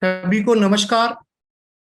सभी को नमस्कार।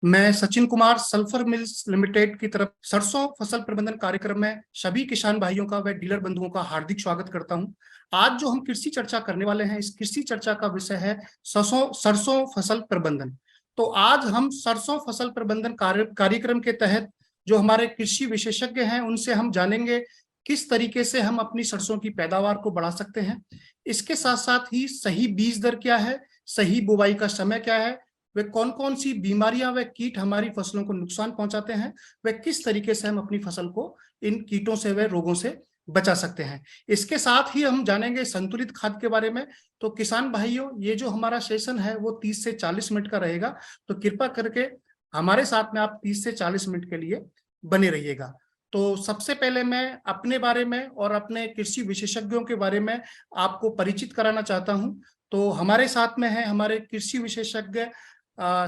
मैं Sachin Kumar sulphur Mills limited की तरफ सरसों फसल प्रबंधन कार्यक्रम में सभी किसान भाइयों का व डीलर बंधुओं का हार्दिक स्वागत करता हूं। आज जो हम कृषि चर्चा करने वाले हैं, इस कृषि चर्चा का विषय है सरसों सरसों फसल प्रबंधन। तो आज हम सरसों फसल प्रबंधन कार्यक्रम के तहत जो हमारे कृषि विशेषज्ञ हैं उनसे हम जानेंगे किस तरीके से हम अपनी सरसों की पैदावार को बढ़ा सकते हैं। इसके साथ साथ ही सही बीज दर क्या है, सही बुवाई का समय क्या है, वे कौन कौन सी बीमारियां व कीट हमारी फसलों को नुकसान पहुंचाते हैं, व किस तरीके से हम अपनी फसल को इन कीटों से व रोगों से बचा सकते हैं। इसके साथ ही हम जानेंगे संतुलित खाद के बारे में। तो किसान भाइयों, ये जो हमारा सेशन है वो 30 से 40 मिनट का रहेगा, तो कृपा करके हमारे साथ में आप 30 से 40 मिनट के लिए बने रहिएगा। तो सबसे पहले मैं अपने बारे में और अपने कृषि विशेषज्ञों के बारे में आपको परिचित कराना चाहता हूं। तो हमारे साथ में है हमारे कृषि विशेषज्ञ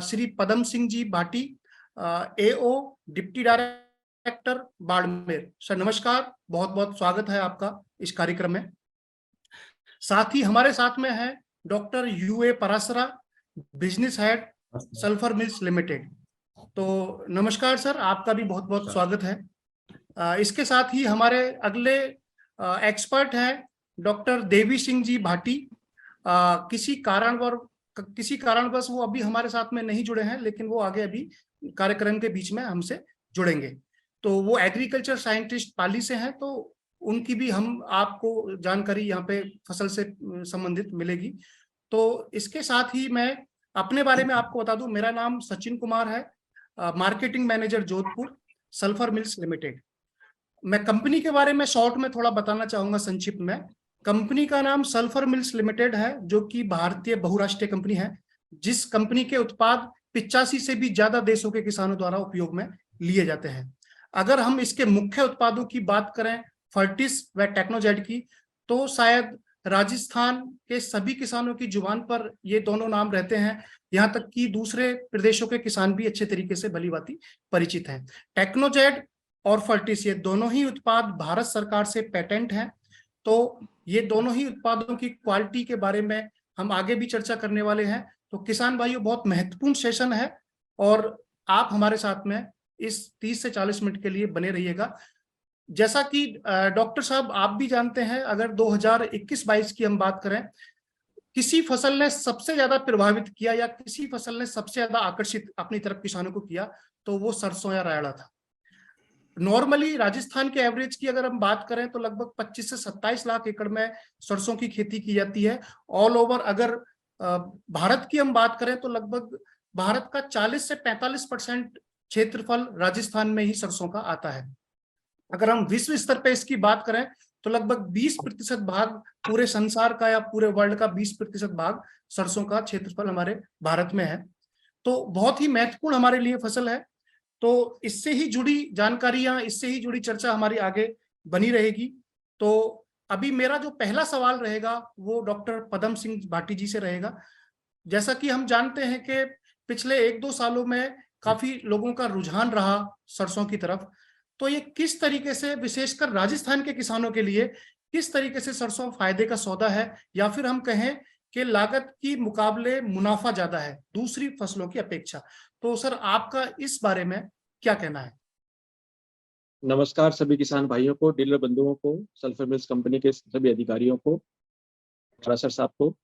श्री पदम सिंह जी भाटी, एओ डिप्टी डायरेक्टर बाड़मेर। सर नमस्कार, बहुत बहुत स्वागत है आपका इस कार्यक्रम में। साथ ही हमारे साथ में है doctor U A Parasara, business head Sulphur Mills Limited. तो नमस्कार सर, आपका भी बहुत बहुत स्वागत है। इसके साथ ही हमारे अगले एक्सपर्ट हैं डॉक्टर देवी सिंह जी भाटी। किसी कारणवश वो अभी हमारे साथ में नहीं जुड़े हैं, लेकिन वो आगे अभी कार्यक्रम के बीच में हमसे जुड़ेंगे। तो वो एग्रीकल्चर साइंटिस्ट पाली से हैं, तो उनकी भी हम आपको जानकारी यहाँ पे फसल से संबंधित मिलेगी। तो इसके साथ ही मैं अपने बारे में आपको बता दूं, मेरा नाम सचिन कुमार है, marketing manager Jodhpur sulphur Mills limited. मैं कंपनी के बारे में शॉर्ट में थोड़ा बताना चाहूंगा संक्षिप्त में। कंपनी का नाम सल्फर मिल्स लिमिटेड है, जो कि भारतीय बहुराष्ट्रीय कंपनी है, जिस कंपनी के उत्पाद 85 से भी ज्यादा देशों के किसानों द्वारा उपयोग में लिए जाते हैं। अगर हम इसके मुख्य उत्पादों की बात करें, फर्टिस व टेक्नोजेट की, तो शायद राजस्थान के सभी किसानों की जुबान पर ये दोनों नाम रहते हैं। यहाँ तक कि दूसरे प्रदेशों के किसान भी अच्छे तरीके से भलीभांति परिचित हैं। टेक्नोजेट और फर्टिस, ये दोनों ही उत्पाद भारत सरकार से पेटेंट हैं। तो ये दोनों ही उत्पादों की क्वालिटी के बारे में हम आगे भी चर्चा करने वाले हैं। तो किसान भाइयों, बहुत महत्वपूर्ण सेशन है और आप हमारे साथ में इस 30 से 40 मिनट के लिए बने रहिएगा। जैसा कि डॉक्टर साहब आप भी जानते हैं, अगर 2021-22 की हम बात करें, किसी फसल ने सबसे ज्यादा प्रभावित किया या किसी फसल ने सबसे ज्यादा आकर्षित अपनी तरफ किसानों को किया, तो वो सरसों या रायड़ा था। नॉर्मली राजस्थान के एवरेज की अगर हम बात करें तो लगभग 25 से 27 लाख एकड़ में सरसों की खेती की जाती है। ऑल ओवर अगर भारत की हम बात करें तो लगभग भारत का 40 से 45% क्षेत्रफल राजस्थान में ही सरसों का आता है। अगर हम विश्व स्तर पे इसकी बात करें तो लगभग 20% भाग पूरे संसार का या पूरे वर्ल्ड का 20% भाग सरसों का क्षेत्रफल हमारे भारत में है। तो बहुत ही महत्वपूर्ण हमारे लिए फसल है। तो इससे ही जुड़ी जानकारियां, इससे ही जुड़ी चर्चा हमारी आगे बनी रहेगी। तो अभी मेरा जो पहला सवाल रहेगा वो डॉक्टर पदम सिंह भाटी जी से रहेगा। जैसा कि हम जानते हैं कि पिछले 1-2 सालों में काफी लोगों का रुझान रहा सरसों की तरफ, तो ये किस तरीके से, विशेषकर राजस्थान के किसानों के लिए, किस तरीके से सरसों फायदे का सौदा है, या फिर हम कहें कि लागत की मुकाबले मुनाफा ज्यादा है दूसरी फसलों की अपेक्षा। तो सर, आपका इस बारे में क्या कहना है? नमस्कार सभी किसान भाइयों को, डीलर बंधुओं को, सल्फर मिल्स कंपनी के सभी अधिकारियों को, सर साहब को।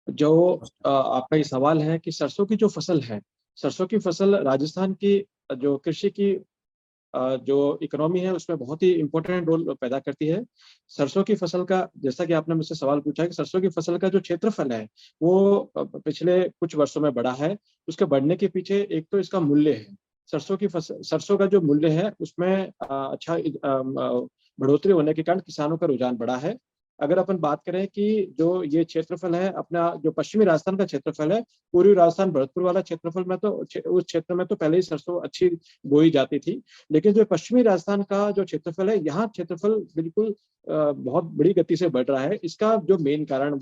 जो आपका ये सवाल है कि सरसों की जो फसल है, सरसों की फसल राजस्थान की जो कृषि की जो इकोनॉमी है उसमें बहुत ही इम्पोर्टेंट रोल पैदा करती है। सरसों की फसल का, जैसा कि आपने मुझसे सवाल पूछा है कि सरसों की फसल का जो क्षेत्रफल है वो पिछले कुछ वर्षों में बढ़ा है। उसके बढ़ने के पीछे एक तो इसका मूल्य है। सरसों का जो मूल्य है उसमें अच्छा बढ़ोतरी होने के कारण किसानों का रुझान बढ़ा है। अगर अपन बात करें कि जो ये क्षेत्रफल है अपना, जो पश्चिमी राजस्थान का क्षेत्रफल है, पूर्वी राजस्थान भरतपुर वाला क्षेत्रफल में तो उस क्षेत्र में तो पहले ही सरसों अच्छी बोई जाती थी। लेकिन जो पश्चिमी राजस्थान का जो क्षेत्रफल है, यहाँ क्षेत्रफल बिल्कुल बहुत बड़ी गति से बढ़ रहा है। इसका जो मेन कारण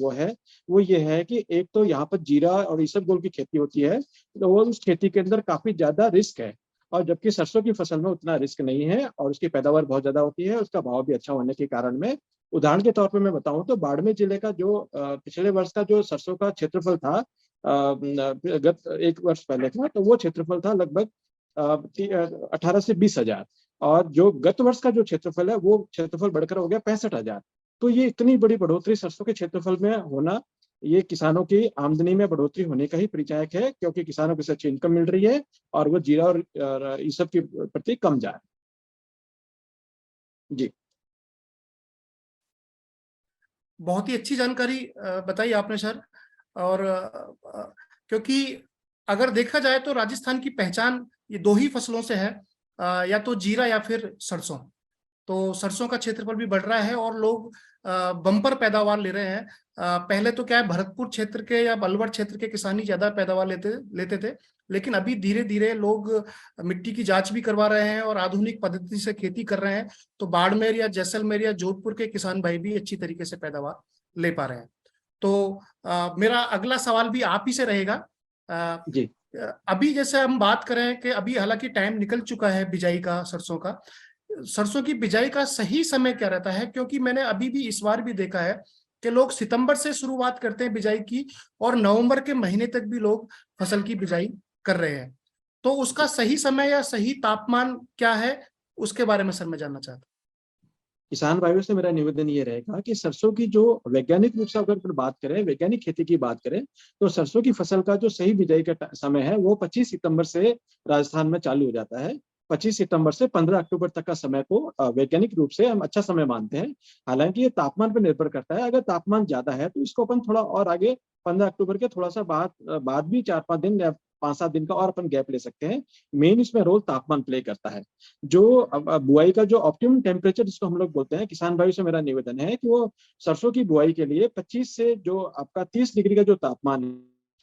वो ये है कि एक तो यहाँ पर जीरा और इसबगोल की खेती होती है, तो वो उस खेती के अंदर काफी ज्यादा रिस्क है, और जबकि सरसों की फसल में उतना रिस्क नहीं है और उसकी पैदावार बहुत ज्यादा होती है, उसका भाव भी अच्छा होने के कारण में। उदाहरण के तौर पर मैं बताऊं तो बाड़मेर जिले का जो पिछले वर्ष का जो सरसों का क्षेत्रफल था गत 1 वर्ष पहले था, तो वो क्षेत्रफल था लगभग 18 से 20,000, और जो गत वर्ष का जो क्षेत्रफल है वो क्षेत्रफल बढ़कर हो गया 65,000। तो ये इतनी बड़ी बढ़ोतरी सरसों के क्षेत्रफल में होना, ये किसानों की आमदनी में बढ़ोतरी होने का ही परिचायक है, क्योंकि किसानों को इससे अच्छी इनकम मिल रही है और वो जीरा और इस सब के प्रति कम जा रहे हैं। जी, बहुत ही अच्छी जानकारी बताई आपने सर। और क्योंकि अगर देखा जाए तो राजस्थान की पहचान ये 2 ही फसलों से है, या तो जीरा या फिर सरसों। तो सरसों का क्षेत्रफल भी बढ़ रहा है और लोग बम्पर पैदावार ले रहे हैं। पहले तो क्या है, भरतपुर क्षेत्र के या अलवर क्षेत्र के किसान ही ज्यादा पैदावार लेते थे, लेकिन अभी धीरे धीरे लोग मिट्टी की जांच भी करवा रहे हैं और आधुनिक पद्धति से खेती कर रहे हैं। तो बाड़मेर या जैसलमेर या जोधपुर के किसान भाई भी अच्छी तरीके से पैदावार ले पा रहे हैं। तो मेरा अगला सवाल भी आप ही से रहेगा। जी, अभी जैसे हम बात करें कि अभी हालांकि टाइम निकल चुका है बिजाई का, सरसों की बिजाई का सही समय क्या रहता है? क्योंकि मैंने अभी भी इस बार भी देखा है कि लोग सितंबर से शुरुआत करते हैं बिजाई की और नवंबर के महीने तक भी लोग फसल की बिजाई कर रहे हैं। तो उसका सही समय या सही तापमान क्या है, उसके बारे में सर मैं जानना चाहता हूँ। किसान भाइयों से मेरा निवेदन ये रहेगा कि सरसों की जो वैज्ञानिक रूप से अगर बात करें, वैज्ञानिक खेती की बात करें, तो सरसों की फसल का जो सही बिजाई का समय है वो 25 सितंबर से राजस्थान में चालू हो जाता है। 25 सितंबर से 15 अक्टूबर तक का समय को वैज्ञानिक रूप से हम अच्छा समय मानते हैं। हालांकि ये तापमान पर निर्भर करता है, अगर तापमान ज्यादा है तो इसको अपन थोड़ा और आगे 15 अक्टूबर के थोड़ा सा बाद भी 4-5 दिन या 5-7 दिन का और अपन गैप ले सकते हैं। मेन इसमें रोल तापमान प्ले करता है। जो बुआई का जो ऑप्टिमम टेम्परेचर जिसको हम लोग बोलते हैं, किसान भाइयों से मेरा निवेदन है कि वो सरसों की बुआई के लिए 25 से जो आपका 30 डिग्री का जो तापमान है,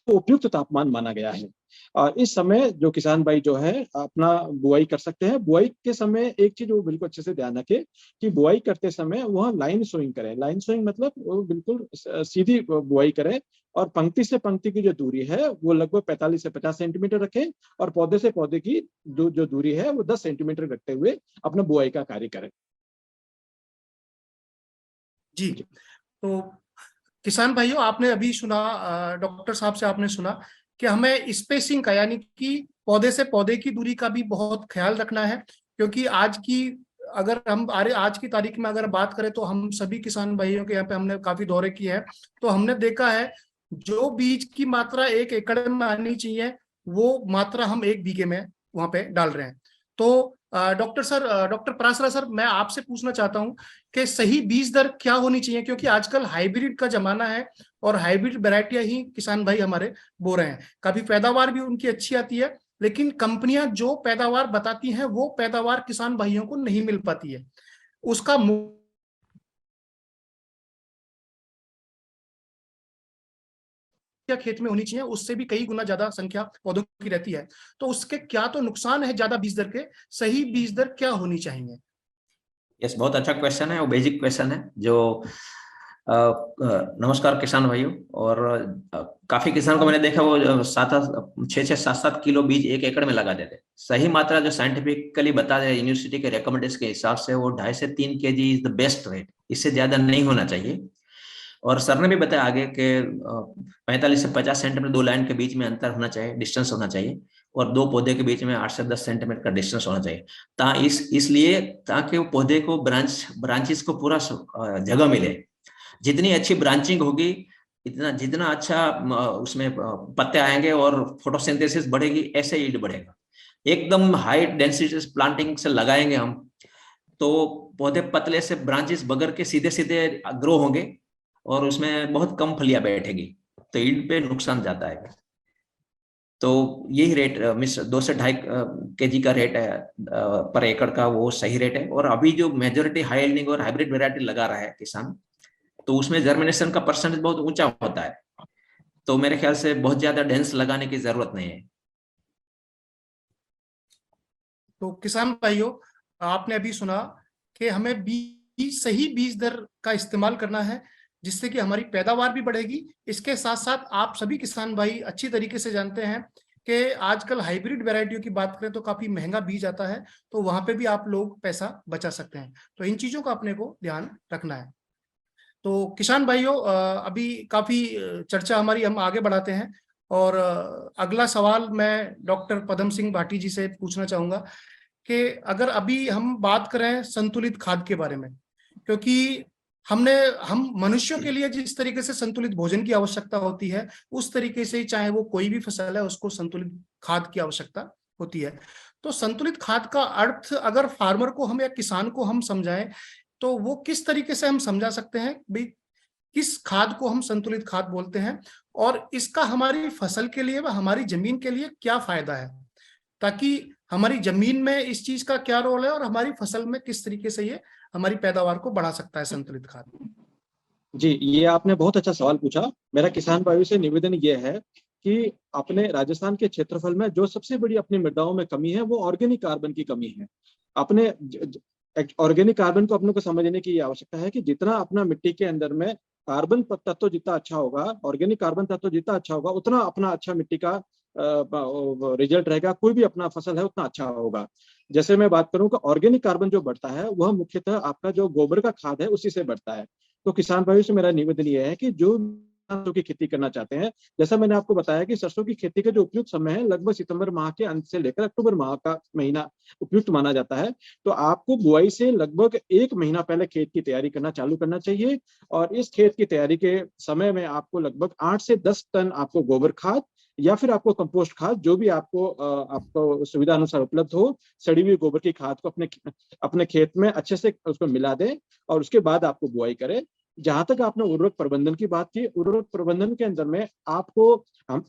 तो उपयुक्त तापमान माना गया है। और इस समय जो किसान भाई जो है अपना बुआई कर सकते हैं। बुआई के समय एक चीज वो बिल्कुल अच्छे से ध्यान रखे कि बुआई करते समय वह लाइन सोइंग करें। लाइन सोइंग मतलब वो बिल्कुल सीधी बुआई करें, और पंक्ति से पंक्ति की जो दूरी है वो लगभग 45 से 50 सेंटीमीटर रखें, और पौधे से पौधे की जो दूरी है वो 10 सेंटीमीटर रखते हुए अपना बुआई का कार्य करें। जी, तो किसान भाइयों, आपने अभी सुना, डॉक्टर साहब से आपने सुना कि हमें स्पेसिंग का यानी कि पौधे से पौधे की दूरी का भी बहुत ख्याल रखना है। क्योंकि अगर हम आज की तारीख में अगर बात करें तो हम सभी किसान भाइयों के यहाँ पे हमने काफी दौरे किए हैं, तो हमने देखा है जो बीज की मात्रा 1 एकड़ में आनी चाहिए वो मात्रा हम 1 बीघे में वहां पे डाल रहे हैं। तो डॉक्टर पराशरा सर, मैं आपसे पूछना चाहता हूँ कि सही बीज दर क्या होनी चाहिए? क्योंकि आजकल हाइब्रिड का जमाना है और हाइब्रिड वैरायटियां ही किसान भाई हमारे बो रहे हैं। काफी पैदावार भी उनकी अच्छी आती है, लेकिन कंपनियां जो पैदावार बताती हैं वो पैदावार किसान भाइयों को नहीं मिल पाती है। उसका खेत में होनी चाहिए, उससे भी कई गुना ज्यादा संख्या पौधों की रहती है। तो उसके क्या तो नुकसान है ज्यादा बीज दर के, सही बीज दर क्या होनी चाहिए? यस, बहुत अच्छा क्वेश्चन है और बेसिक क्वेश्चन है जो नमस्कार किसान भाइयों। और काफी किसान को मैंने देखा वो 6-7 किलो बीज 1 एकड़ में लगा देते। सही मात्रा जो साइंटिफिकली बता रहे यूनिवर्सिटी के रिकमेंडेशन के हिसाब से वो 2.5 से 3 kg is the best rate, इससे ज्यादा नहीं होना चाहिए। और सर ने भी बताया आगे कि 45 से 50 सेंटीमीटर 2 लाइन के बीच में अंतर होना चाहिए, डिस्टेंस होना चाहिए, और 2 पौधे के बीच में 8 से 10 सेंटीमीटर का डिस्टेंस होना चाहिए। इसलिए ताकि वो पौधे को ब्रांचेस को पूरा जगह मिले। जितनी अच्छी ब्रांचिंग होगी जितना अच्छा उसमें पत्ते आएंगे और फोटोसिंथेसिस बढ़ेगी, ऐसे ईल्ड बढ़ेगा। एकदम हाई डेंसिटी प्लांटिंग से लगाएंगे हम तो पौधे पतले से ब्रांचेस बगर के सीधे सीधे ग्रो होंगे और उसमें बहुत कम फलियां बैठेगी, तो ईल्ड पे नुकसान जाता है। तो यही रेट 2 से 2.5 kg का रेट है पर एकड़ का, वो सही रेट है। और अभी जो मेजोरिटी हाई यील्डिंग और हाइब्रिड वेराइटी लगा रहा है किसान, तो उसमें जर्मिनेशन का परसेंटेज बहुत ऊंचा होता है। तो मेरे ख्याल से बहुत ज्यादा डेंस लगाने की जरूरत नहीं है। तो किसान भाइयों, आपने अभी सुना कि हमें सही बीज दर का इस्तेमाल करना है, जिससे कि हमारी पैदावार भी बढ़ेगी। इसके साथ साथ आप सभी किसान भाई अच्छी तरीके से जानते हैं कि आजकल हाइब्रिड वैरायटियों की बात करें तो काफी महंगा बीज आता है, तो वहां पे भी आप लोग पैसा बचा सकते हैं। तो इन चीजों का अपने को ध्यान रखना है। तो किसान भाइयों, अभी काफी चर्चा हमारी हम आगे बढ़ाते हैं। और अगला सवाल मैं डॉक्टर पदम सिंह भाटी जी से पूछना चाहूंगा कि अगर अभी हम बात करें संतुलित खाद के बारे में, क्योंकि हम मनुष्यों के लिए जिस तरीके से संतुलित भोजन की आवश्यकता होती है, उस तरीके से ही चाहे वो कोई भी फसल है उसको संतुलित खाद की आवश्यकता होती है। तो संतुलित खाद का अर्थ अगर फार्मर को हम या किसान को हम समझाएं तो वो किस तरीके से हम समझा सकते हैं भाई किस खाद को हम संतुलित खाद बोलते हैं और इसका हमारी फसल के लिए व हमारी जमीन के लिए क्या फायदा है, ताकि हमारी जमीन में इस चीज का क्या रोल है और हमारी फसल में किस तरीके से ये हमारी पैदावार को बढ़ा सकता है संतुलित खाद। जी, ये आपने बहुत अच्छा सवाल पूछा। मेरा किसान भाइयों से निवेदन ये है कि अपने राजस्थान के क्षेत्रफल में जो सबसे बड़ी अपनी मृदाओं में कमी है वो ऑर्गेनिक कार्बन की कमी है। अपने ऑर्गेनिक कार्बन को अपने को समझने की आवश्यकता है कि जितना अपना मिट्टी के अंदर में कार्बन तत्व जितना अच्छा होगा, ऑर्गेनिक कार्बन तत्व जितना अच्छा होगा, उतना अपना अच्छा मिट्टी का रिजल्ट रहेगा, कोई भी अपना फसल है उतना अच्छा होगा। जैसे मैं बात करूं कि ऑर्गेनिक कार्बन जो बढ़ता है वह मुख्यतः आपका जो गोबर का खाद है उसी से बढ़ता है। तो किसान भाइयों से मेरा निवेदन यह है कि जो सरसों की खेती करना चाहते हैं, जैसा मैंने आपको बताया कि सरसों की खेती का जो उपयुक्त समय है लगभग सितंबर माह के अंत से लेकर अक्टूबर माह का महीना उपयुक्त माना जाता है। तो आपको बुआई से लगभग 1 महीना पहले खेत की तैयारी करना चालू करना चाहिए और इस खेत की तैयारी के समय में आपको लगभग 8 से 10 टन आपको गोबर खाद या फिर आपको कंपोस्ट खाद जो भी आपको सुविधा अनुसार उपलब्ध हो, सड़ी हुई गोबर की खाद को अपने खेत में अच्छे से उसको मिला दें और उसके बाद आपको बुआई करें। जहां तक आपने उर्वरक प्रबंधन की बात की, उर्वरक प्रबंधन के अंदर में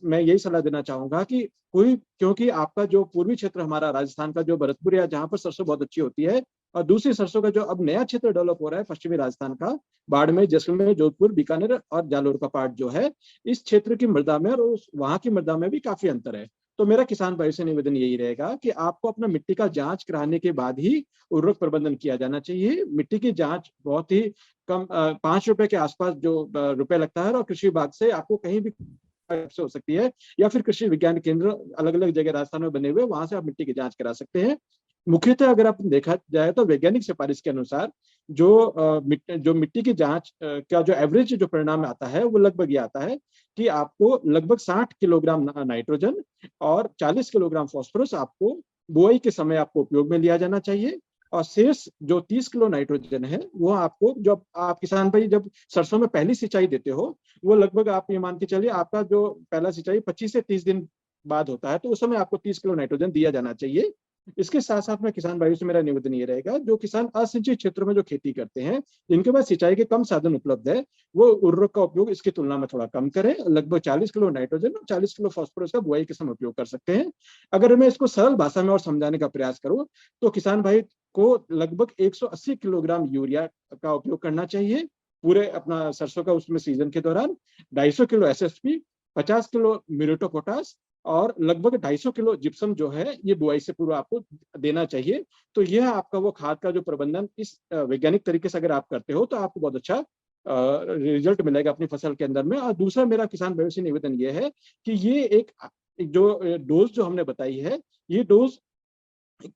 मैं यही सलाह देना चाहूंगा कि क्योंकि आपका जो पूर्वी क्षेत्र हमारा राजस्थान का जो भरतपुर है जहां पर सरसों बहुत अच्छी होती है, और दूसरी सरसों का जो अब नया क्षेत्र डेवलप हो रहा है पश्चिमी राजस्थान का, बाड़मेर, जैसलमेर, जोधपुर, बीकानेर और जालोर का पार्ट जो है, इस क्षेत्र की मृदा में और वहां की मृदा में भी काफी अंतर है। तो मेरा किसान भाई से निवेदन यही रहेगा कि आपको अपना मिट्टी का जांच कराने के बाद ही उर्वरक प्रबंधन किया जाना चाहिए। मिट्टी की जांच बहुत ही कम 5 रुपए के आसपास जो रुपए लगता है और कृषि विभाग से आपको कहीं भी से हो सकती है या फिर कृषि विज्ञान केंद्र अलग अलग जगह राजस्थान में बने हुए, वहां से आप मिट्टी की जांच करा सकते हैं। मुख्यतः अगर आप देखा जाए तो वैज्ञानिक सिफारिश के अनुसार जो मिट्टी की जांच का जो एवरेज जो परिणाम आता है वो लगभग ये आता है कि आपको लगभग 60 किलोग्राम नाइट्रोजन और 40 किलोग्राम फास्फोरस आपको बुआई के समय आपको उपयोग में लिया जाना चाहिए और शेष जो 30 किलो नाइट्रोजन है वो आपको, जब आप किसान भाई जब सरसों में पहली सिंचाई देते हो, वो लगभग आप ये मान के चलिए आपका जो पहला सिंचाई 25 से 30 दिन बाद होता है, तो उस समय आपको 30 किलो नाइट्रोजन दिया जाना चाहिए। इसके साथ साथ में किसान भाइयों से मेरा निवेदन ये रहेगा, जो किसान असिंचित क्षेत्रों में जो खेती करते हैं, जिनके पास सिंचाई के कम साधन उपलब्ध है, वो उर्वरक का उपयोग इसकी तुलना में थोड़ा कम करें। लगभग 40 किलो नाइट्रोजन और 40 किलो फास्फोरस का बुआई के समय उपयोग कर सकते हैं। अगर मैं इसको सरल भाषा में और समझाने का प्रयास करूं तो किसान भाई को लगभग 180 किलोग्राम यूरिया का उपयोग करना चाहिए पूरे अपना सरसों का उसमें सीजन के दौरान, 250 kilo SSP, 50 kilo muriate potash और लगभग 250 किलो जिप्सम जो है ये बुआई से पूर्व आपको देना चाहिए। तो यह आपका वो खाद का जो प्रबंधन इस वैज्ञानिक तरीके से अगर आप करते हो तो आपको बहुत अच्छा रिजल्ट मिलेगा अपनी फसल के अंदर में। और दूसरा मेरा किसान भाइयों से निवेदन ये है कि ये एक जो डोज जो हमने बताई है, ये डोज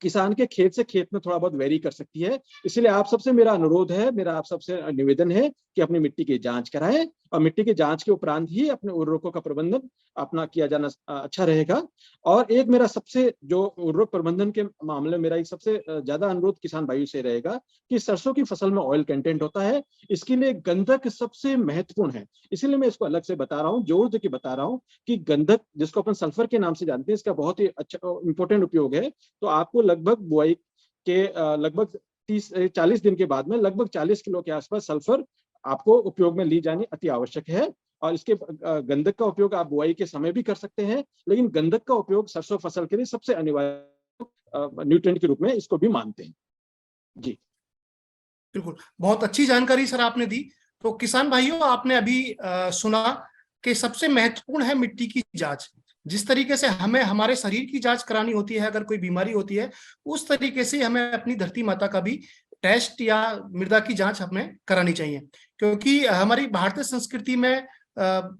किसान के खेत से खेत में थोड़ा बहुत वेरी कर सकती है। इसलिए आप सबसे मेरा अनुरोध है, मेरा आप सबसे निवेदन है कि अपनी मिट्टी की जांच कराएं और मिट्टी की जांच के उपरांत ही अपने उर्वरकों का प्रबंधन अपना किया जाना अच्छा रहेगा। और एक मेरा सबसे जो उर्वरक प्रबंधन के मामले में मेरा एक सबसे ज्यादा अनुरोध किसान भाइयों से रहेगा कि सरसों की फसल में ऑयल कंटेंट होता है, इसके लिए गंधक सबसे महत्वपूर्ण है। इसीलिए मैं इसको अलग से बता रहा हूँ, जोर देकर बता रहा हूँ कि गंधक, जिसको अपन सल्फर के नाम से जानते हैं, इसका बहुत ही अच्छा इंपॉर्टेंट उपयोग है। तो आपको लगभग बुआई के लगभग 30-40 दिन के बाद में लगभग 40 किलो के आसपास सल्फर आपको उपयोग में ली जानी अति आवश्यक है। और इसके गंधक का उपयोग आप बुआई के समय भी कर सकते हैं, लेकिन गंधक का उपयोग सरसों फसल के लिए सबसे अनिवार्य न्यूट्रिएंट के रूप में इसको भी मानते हैं। जी बिल्कुल, बहुत अच्छी जानकारी सर आपने दी। तो किसान भाइयों, आपने अभी सुना कि सबसे महत्वपूर्ण है मिट्टी की जांच। जिस तरीके से हमें हमारे शरीर की जांच करानी होती है अगर कोई बीमारी होती है, उस तरीके से हमें अपनी धरती माता का भी टेस्ट या मृदा की जांच हमें करानी चाहिए, क्योंकि हमारी भारतीय संस्कृति में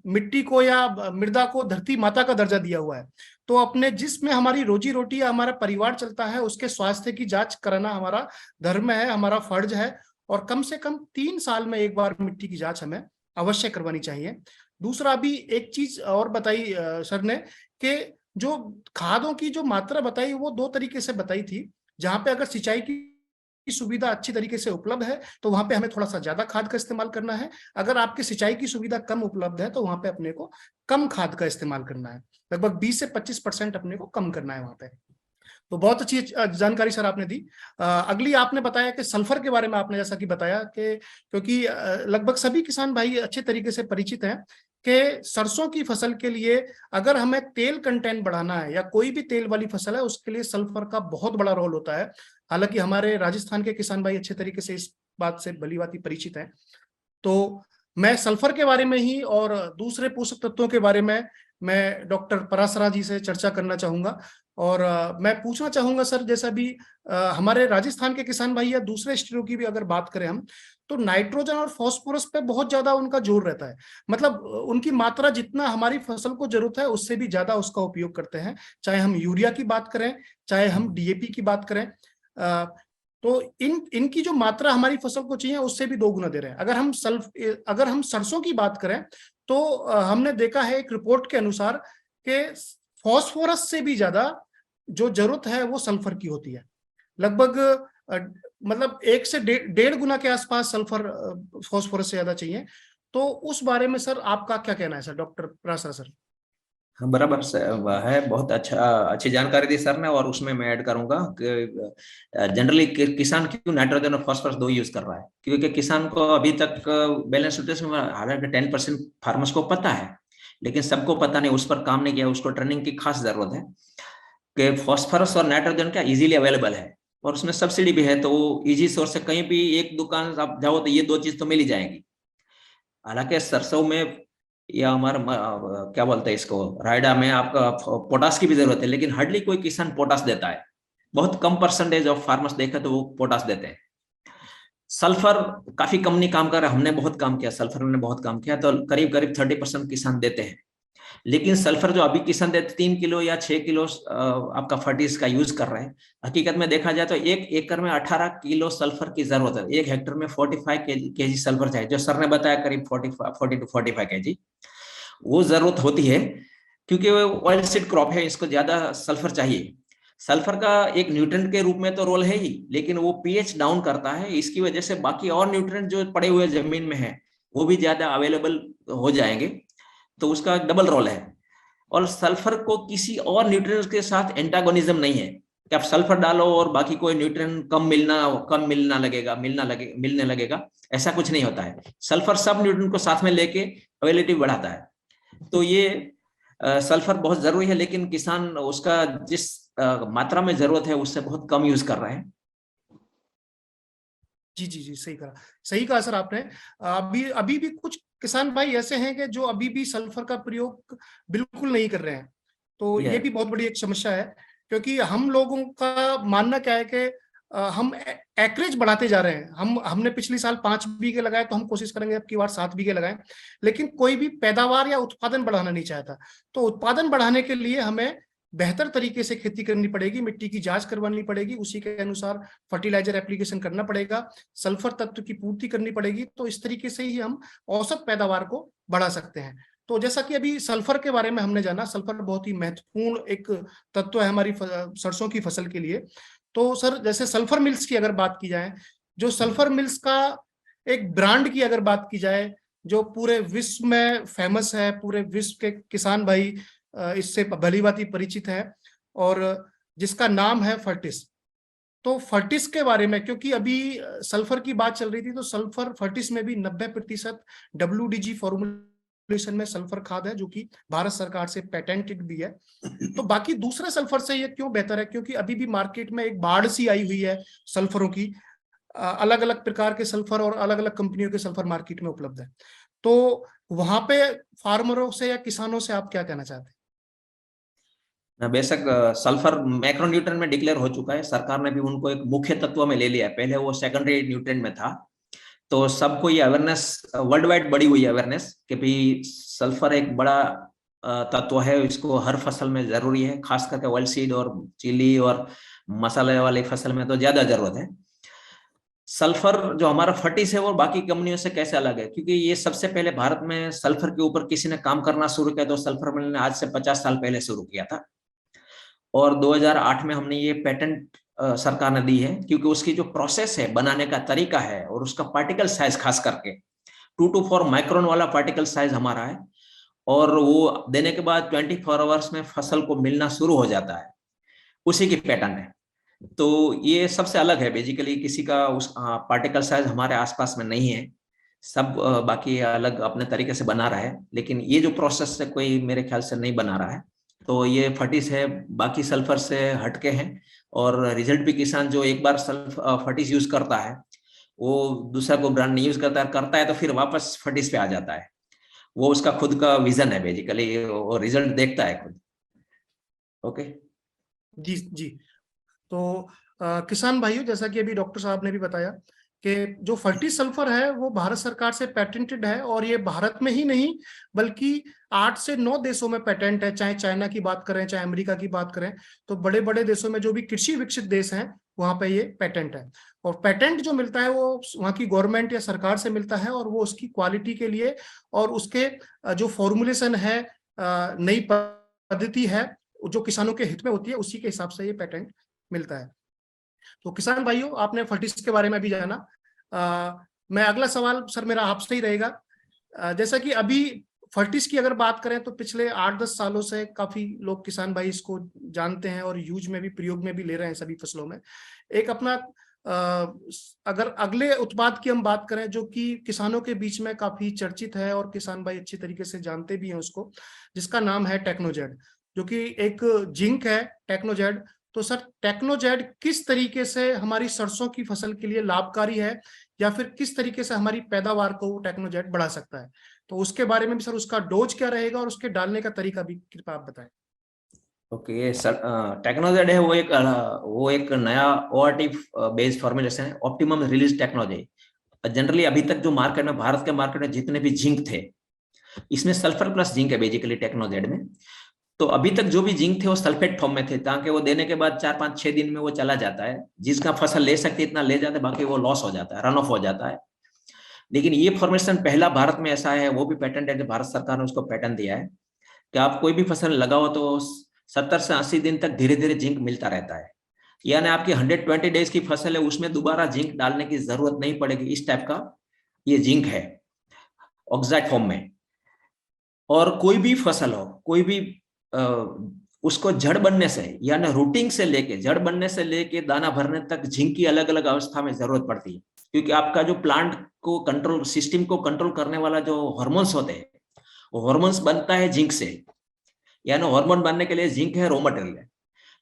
मिट्टी को या मृदा को धरती माता का दर्जा दिया हुआ है। तो अपने जिसमें हमारी रोजी रोटी या हमारा परिवार चलता है उसके स्वास्थ्य की जांच कराना हमारा धर्म है, हमारा फर्ज है। और कम से कम 3 साल में एक बार मिट्टी की जांच हमें अवश्य करवानी चाहिए। दूसरा अभी एक चीज और बताई सर ने कि जो खादों की जो मात्रा बताई वो 2 तरीके से बताई थी। जहां पे अगर सिंचाई की सुविधा अच्छी तरीके से उपलब्ध है तो वहां पे हमें थोड़ा सा ज्यादा खाद का इस्तेमाल करना है। अगर आपकी सिंचाई की सुविधा कम उपलब्ध है तो वहां पे अपने को कम खाद का इस्तेमाल करना है, लगभग 20 से 25% अपने को कम करना है वहां पे। तो बहुत अच्छी जानकारी सर आपने दी। अगली आपने बताया कि सल्फर के बारे में, आपने जैसा कि बताया कि क्योंकि लगभग सभी किसान भाई अच्छे तरीके से परिचित हैं कि सरसों की फसल के लिए अगर हमें तेल कंटेंट बढ़ाना है या कोई भी तेल वाली फसल है उसके लिए सल्फर का बहुत बड़ा रोल होता है। हालांकि हमारे राजस्थान के किसान भाई अच्छे तरीके से इस बात से भलीभांति परिचित हैं। तो मैं सल्फर के बारे में ही और दूसरे पोषक तत्वों के बारे में मैं डॉक्टर परासरा जी से चर्चा करना चाहूंगा। और मैं पूछना चाहूंगा सर, जैसा भी हमारे राजस्थान के किसान भाई या दूसरे स्टेटों की भी अगर बात करें हम, तो नाइट्रोजन और फास्फोरस पे बहुत ज्यादा उनका जोर रहता है। मतलब उनकी मात्रा जितना हमारी फसल को जरूरत है उससे भी ज्यादा उसका उपयोग करते हैं, चाहे हम यूरिया की बात करें चाहे हम डीएपी की बात करें। तो इनकी जो मात्रा हमारी फसल को चाहिए उससे भी 2 गुना दे रहे हैं। अगर हम सरसों की बात करें तो हमने देखा है एक रिपोर्ट के अनुसार कि फास्फोरस से भी ज्यादा जो जरूरत है वो सल्फर की होती है। लगभग मतलब 1 से 1.5 गुना के आसपास सल्फर फास्फोरस से ज्यादा चाहिए। तो उस बारे में सर आपका क्या कहना है सर, डॉक्टर परासरा सर? हाँ, बराबर से है। बहुत अच्छी जानकारी दी सर ने। और उसमें मैं ऐड करूंगा कि जनरली किसान क्यों नाइट्रोजन और फास्फोरस 2 यूज कर रहा है, क्योंकि किसान को अभी तक बैलेंस न्यूट्रिशन में हालांकि 10% फार्मर्स को पता है, लेकिन सबको पता नहीं, उस पर काम नहीं किया। उसको ट्रेनिंग की खास जरूरत है कि फास्फोरस और नाइट्रोजन क्या इजीली अवेलेबल है और उसमें सब्सिडी भी है, तो वो इजी सोर्स से कहीं भी एक दुकान आप जाओ तो ये 2 चीज तो मिल ही जाएंगी। हालांकि सरसों में या हमारा क्या बोलते हैं इसको, रायडा में आपका पोटास की भी जरूरत है, लेकिन हार्डली कोई किसान पोटास देता है। बहुत कम परसेंटेज ऑफ फार्मर्स देखे तो वो पोटास देते हैं। सल्फर काफी कम नहीं काम कर रहा, हमने बहुत काम किया, सल्फर ने बहुत काम किया, तो करीब करीब 30% किसान देते हैं। लेकिन सल्फर जो अभी किसान देते 3 किलो या 6 किलो आपका फर्टिस का यूज कर रहे हैं, हकीकत में देखा जाए तो 1 एकड़ में 18 किलो सल्फर की जरूरत है। 1 हेक्टेयर में 45 केजी सल्फर चाहिए, जो सर ने बताया करीब 40 टू 45 केजी वो जरूरत होती है, क्योंकि वो ऑयल सीड क्रॉप है, इसको ज्यादा सल्फर चाहिए। सल्फर का एक न्यूट्रिएंट के रूप में तो रोल है ही, लेकिन वो पीएच डाउन करता है, इसकी वजह से बाकी और न्यूट्रिएंट जो पड़े हुए जमीन में है वो भी ज्यादा अवेलेबल हो जाएंगे, तो उसका डबल रोल है। और सल्फर को किसी और न्यूट्रिएंट्स के साथ एंटागोनिज्म नहीं है कि आप सल्फर डालो और बाकी कोई न्यूट्रिएंट कम मिलने लगेगा, ऐसा कुछ नहीं होता है। सल्फर सब न्यूट्रिएंट को साथ में लेके अवेलेबिलिटी बढ़ाता है। तो ये सल्फर बहुत जरूरी है, लेकिन किसान उसका जिस मात्रा में जरूरत है उससे बहुत कम यूज कर रहे हैं। जी जी जी, सही कहा सर आपने। अभी भी कुछ किसान भाई ऐसे हैं कि जो अभी भी सल्फर का प्रयोग बिल्कुल नहीं कर रहे हैं। तो ये भी बहुत बड़ी एक समस्या है, क्योंकि हम लोगों का मानना क्या है कि हम एकरेज बढ़ाते जा रहे हैं। हमने पिछले साल 5 बीघे लगाए, तो हम कोशिश करेंगे अब की बार 7 बीघे लगाएं, लेकिन कोई भी पैदावार या उत्पादन बढ़ाना नहीं चाहता। तो उत्पादन बढ़ाने के लिए हमें बेहतर तरीके से खेती करनी पड़ेगी, मिट्टी की जांच करवानी पड़ेगी, उसी के अनुसार फर्टिलाइजर एप्लीकेशन करना पड़ेगा, सल्फर तत्व की पूर्ति करनी पड़ेगी। तो इस तरीके से ही हम औसत पैदावार को बढ़ा सकते हैं। तो जैसा कि अभी सल्फर के बारे में हमने जाना, सल्फर बहुत ही महत्वपूर्ण एक तत्व है हमारी सरसों की फसल के लिए। तो सर, जैसे सल्फर मिल्स की अगर बात की जाए, जो सल्फर मिल्स का एक ब्रांड की अगर बात की जाए जो पूरे विश्व में फेमस है, पूरे विश्व के किसान भाई इससे भलीभांति परिचित है, और जिसका नाम है फर्टिस। तो फर्टिस के बारे में, क्योंकि अभी सल्फर की बात चल रही थी, तो सल्फर फर्टिस में भी 90% WDG फॉर्मुलेशन में सल्फर खाद है, जो कि भारत सरकार से पेटेंटेड भी है। तो बाकी दूसरे सल्फर से ये क्यों बेहतर है? क्योंकि अभी भी मार्केट में एक बाढ़ सी आई हुई है सल्फरों की। अलग अलग प्रकार के सल्फर और अलग अलग कंपनियों के सल्फर मार्केट में उपलब्ध है। तो वहां पे फार्मरों से या किसानों से आप क्या कहना चाहते हैं? बेशक सल्फर मैक्रोन्यूट्रिएंट में डिक्लेयर हो चुका है, सरकार ने भी उनको एक मुख्य तत्व में ले लिया है। पहले वो सेकेंडरी न्यूट्रिएंट में था, तो सबको ये अवेयरनेस वर्ल्ड वाइड बढ़ी हुई है अवेयरनेस कि भाई सल्फर एक बड़ा तत्व है, इसको हर फसल में जरूरी है, खास करके ऑयल सीड और चिली और मसाले वाली फसल में तो ज्यादा जरूरत है। सल्फर जो हमारा फर्टिस है वो बाकी कंपनियों से कैसे अलग है, क्योंकि ये सबसे पहले भारत में सल्फर के ऊपर किसी ने काम करना शुरू किया तो सल्फर मिल ने आज से 50 साल पहले शुरू किया था, और 2008 में हमने ये पेटेंट सरकार ने दी है, क्योंकि उसकी जो प्रोसेस है, बनाने का तरीका है, और उसका पार्टिकल साइज खास करके 2 to 4 माइक्रोन वाला पार्टिकल साइज हमारा है, और वो देने के बाद 24 आवर्स में फसल को मिलना शुरू हो जाता है, उसी की पैटर्न है। तो ये सबसे अलग है बेसिकली, किसी का उस पार्टिकल साइज हमारे आसपास में नहीं है, सब बाकी अलग अपने तरीके से बना रहा है, लेकिन ये जो प्रोसेस से कोई मेरे ख्याल से नहीं बना रहा है। तो ये फर्टिस है, बाकी सल्फर से हटके हैं, और रिजल्ट भी किसान जो एक बार फर्टिस यूज करता है वो दूसरा को ब्रांड नहीं यूज करता है तो फिर वापस फर्टिस पे आ जाता है। वो उसका खुद का विजन है बेसिकली, वो रिजल्ट देखता है खुद। ओके जी जी। तो किसान भाइयों, जैसा कि अभी डॉक्टर साहब ने भी बताया कि जो फर्टिस सल्फर है वो भारत सरकार से पेटेंटेड है, और ये भारत में ही नहीं बल्कि 8 से 9 देशों में पेटेंट है, चाहे चाइना की बात करें चाहे अमेरिका की बात करें, तो बड़े बड़े देशों में जो भी कृषि विकसित देश हैं वहां पे ये पेटेंट है। और पेटेंट जो मिलता है वो वहाँ की गवर्नमेंट या सरकार से मिलता है, और वो उसकी क्वालिटी के लिए और उसके जो फॉर्मुलेशन है, नई पद्धति है जो किसानों के हित में होती है, उसी के हिसाब से ये पेटेंट मिलता है। तो किसान भाइयों, आपने फर्टिस के बारे में भी जाना। मैं अगला सवाल सर मेरा आपसे ही रहेगा। जैसा कि अभी फर्टिस की अगर बात करें तो पिछले 8-10 सालों से काफी लोग किसान भाई इसको जानते हैं और यूज में भी, प्रयोग में भी ले रहे हैं सभी फसलों में। एक अपना अगर अगले उत्पाद की हम बात करें जो कि किसानों के बीच में काफी चर्चित है और किसान भाई अच्छी तरीके से जानते भी हैं उसको, जिसका नाम है टेक्नोजेड, जो कि एक जिंक है टेक्नोजेड। तो सर, टेक्नोजेड किस तरीके से हमारी सरसों की फसल के लिए लाभकारी है, या फिर किस तरीके से हमारी पैदावार को टैक्नोजेड बढ़ा सकता है? तो उसके बारे में भी सर, उसका डोज क्या रहेगा और उसके डालने का तरीका भी कृपया आप बताएं। ओके सर, टेक्नोजेड है वो एक नया ओआरटी बेस्ड फॉर्मुलेशन है, ऑप्टिमम रिलीज टेक्नोलॉजी। जनरली अभी तक जो मार्केट में, भारत के मार्केट में जितने भी जिंक थे, इसमें सल्फर प्लस जिंक है बेसिकली टेक्नोजेड में। तो अभी तक जो भी जिंक थे वो सल्फेट फॉर्म में थे, ताकि वो देने के बाद 4-5-6 दिन में वो चला जाता है, जिसका फसल ले सकते इतना ले जाते, बाकी वो लॉस हो जाता है, रन ऑफ हो जाता है। लेकिन ये फॉर्मेशन पहला भारत में ऐसा है, वो भी पेटेंट है, भारत सरकार ने उसको पेटेंट दिया है कि आप कोई भी फसल लगाओ तो 70 से 80 दिन तक धीरे धीरे जिंक मिलता रहता है, यानी आपकी 120 डेज की फसल है उसमें दोबारा जिंक डालने की जरूरत नहीं पड़ेगी। इस टाइप का ये जिंक है ऑक्साइड फॉर्म में। और कोई भी फसल हो, कोई भी उसको जड़ बनने से, यानी रूटिंग से लेके, जड़ बनने से लेके दाना भरने तक जिंक की अलग अलग अवस्था में जरूरत पड़ती है, क्योंकि आपका जो प्लांट को कंट्रोल, सिस्टम को कंट्रोल करने वाला जो हार्मोन्स होते हैं, वो हार्मोन्स बनता है जिंक से, यानी हार्मोन बनने के लिए जिंक है रॉ मटेरियल है।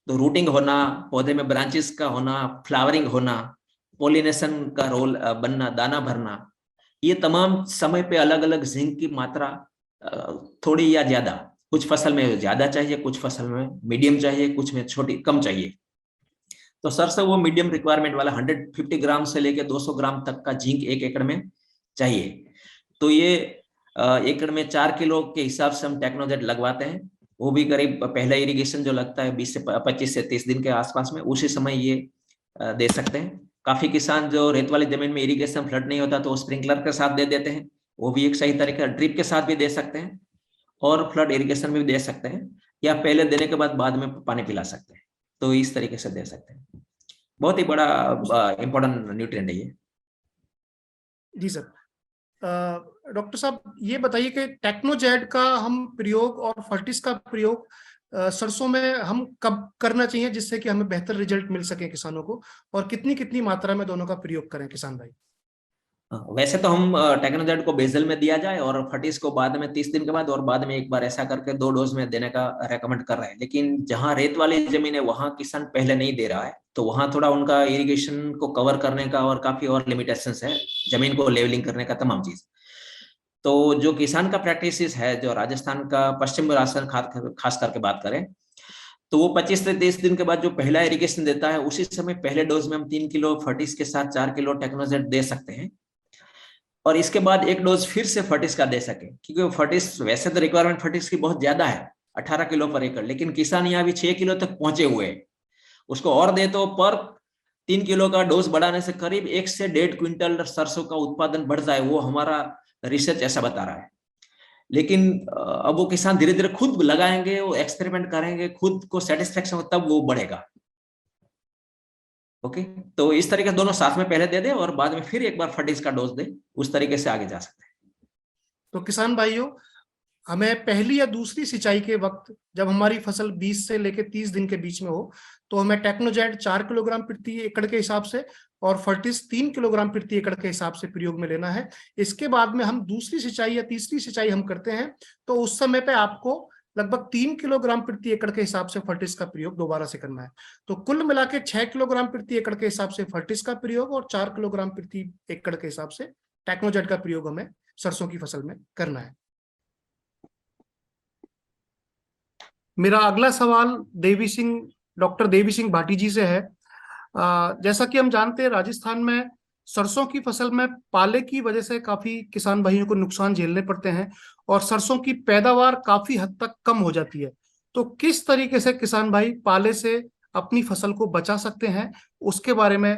तो रूटिंग होना, पौधे में ब्रांचेस का होना, फ्लावरिंग होना, पोलिनेशन का रोल बनना, दाना भरना, ये तमाम समय पे अलग अलग जिंक की मात्रा थोड़ी या ज्यादा, कुछ फसल में ज्यादा चाहिए, कुछ फसल में मीडियम चाहिए, कुछ में छोटी कम चाहिए। तो सर से वो मीडियम रिक्वायरमेंट वाला 150 ग्राम से लेके 200 ग्राम तक का जिंक 1 एकड़ में चाहिए। तो ये एकड़ में 4 किलो के हिसाब से हम टेक्नोजेड लगवाते हैं, वो भी करीब पहला इरिगेशन जो लगता है 25 से 30 दिन के आसपास में, उसी समय ये दे सकते हैं। काफी किसान जो रेत वाली जमीन में इरिगेशन फ्लड नहीं होता तो स्प्रिंकलर के साथ दे देते हैं, वो भी एक सही तरीका। ड्रिप के साथ भी दे सकते हैं और फ्लड इरिगेशन में भी दे सकते हैं, या पहले देने के बाद में पानी पिला सकते हैं। तो इस तरीके से दे सकते हैं। बहुत ही बड़ा इंपॉर्टेंट न्यूट्रिएंट है ये। जी सर। डॉक्टर साहब, ये बताइए कि टेक्नोजेड का हम प्रयोग और फर्टिस का प्रयोग सरसों में हम कब करना चाहिए जिससे कि हमें बेहतर रिजल्ट मिल सके किसानों को, और कितनी कितनी मात्रा में दोनों का प्रयोग करें किसान भाई? वैसे तो हम टेक्नोजेड को बेसल में दिया जाए और फर्टिस को बाद में 30 दिन के बाद और बाद में एक बार, ऐसा करके 2 डोज में देने का रेकमेंड कर रहे हैं। लेकिन जहां रेत वाली जमीन है वहां किसान पहले नहीं दे रहा है, तो वहां थोड़ा उनका इरिगेशन को कवर करने का और काफी और लिमिटेशंस है, जमीन को लेवलिंग करने का तमाम चीज। तो जो किसान का प्रैक्टिस है, जो राजस्थान का, पश्चिम राजस्थान खास करके बात करें, तो वो 25 से 30 दिन के बाद जो पहला इरिगेशन देता है, उसी समय पहले डोज में हम 3 किलो फर्टिस के साथ 4 किलो टेक्नोजेड दे सकते हैं, और इसके बाद एक डोज फिर से फर्टिस का दे सके, क्योंकि फर्टिस, वैसे तो रिक्वायरमेंट फर्टिस की बहुत ज्यादा है 18 किलो पर एकड़, लेकिन किसान यहाँ भी 6 किलो तक पहुंचे हुए हैं। उसको और दे तो पर 3 किलो का डोज बढ़ाने से करीब 1 से 1.5 क्विंटल सरसों का उत्पादन बढ़ जाए, वो हमारा रिसर्च ऐसा बता रहा है। लेकिन अब वो किसान धीरे धीरे खुद लगाएंगे, वो एक्सपेरिमेंट करेंगे, खुद को सेटिस्फेक्शन हो तब वो बढ़ेगा। ओके, तो इस तरीके से दोनों साथ में पहले दे दे और बाद में फिर एक बार फर्टिस का डोज दे, उस तरीके से आगे जा सकते हैं। तो किसान भाइयों, हमें पहली या दूसरी सिंचाई के वक्त जब हमारी फसल 20 से लेकर 30 दिन के बीच में हो, तो हमें टेक्नोजेट 4 किलोग्राम प्रति एकड़ के हिसाब से और फर्टिस 3 किलोग्राम प्रति एकड़ के हिसाब से प्रयोग में लेना है। इसके बाद में हम दूसरी सिंचाई या तीसरी सिंचाई हम करते हैं, तो उस समय पे आपको लगभग 3 किलोग्राम प्रति एकड़ के हिसाब से फर्टिस का प्रयोग दोबारा से करना है। तो कुल मिला के 6 किलोग्राम प्रति एकड़ के हिसाब से फर्टिस का प्रयोग और 4 किलोग्राम प्रति एकड़ के हिसाब से टेक्नोजेट का प्रयोग हमें सरसों की फसल में करना है। मेरा अगला सवाल डॉक्टर देवी सिंह भाटी जी से है। जैसा कि हम जानते हैं, राजस्थान में सरसों की फसल में पाले की वजह से काफी किसान भाइयों को नुकसान झेलने पड़ते हैं और सरसों की पैदावार काफी हद तक कम हो जाती है। तो किस तरीके से किसान भाई पाले से अपनी फसल को बचा सकते हैं, उसके बारे में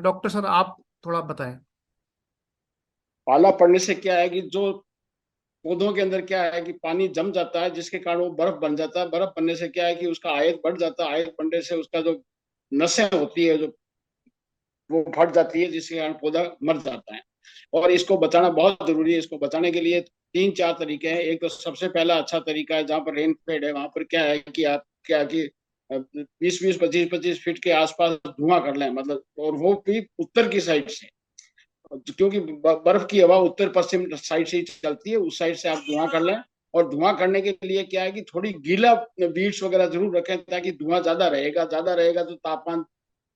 डॉक्टर सर आप थोड़ा बताएं। पाला पड़ने से क्या है कि जो पौधों के अंदर क्या है कि पानी जम जाता है, जिसके कारण वो बर्फ बन जाता है। बर्फ बनने से क्या है कि उसका आयत बढ़ जाता है। आयत बढ़ने से उसका जो नसें होती है जो वो फट जाती है, जिसके कारण पौधा मर जाता है। और इसको बचाना बहुत जरूरी है। इसको बचाने के लिए 3-4 तरीके हैं। एक तो सबसे पहला अच्छा तरीका है, जहाँ पर रेन फेड है वहां पर क्या है कि आप क्या कि 20-20, 25-25 फीट के आसपास धुआं कर लें, मतलब, और वो भी उत्तर की साइड से, क्योंकि बर्फ की हवा उत्तर पश्चिम साइड से ही चलती है। उस साइड से आप धुआं कर लें। और धुआं करने के लिए क्या है कि थोड़ी गीला बीड्स वगैरह जरूर रखें, ताकि धुआं ज्यादा रहेगा तो तापमान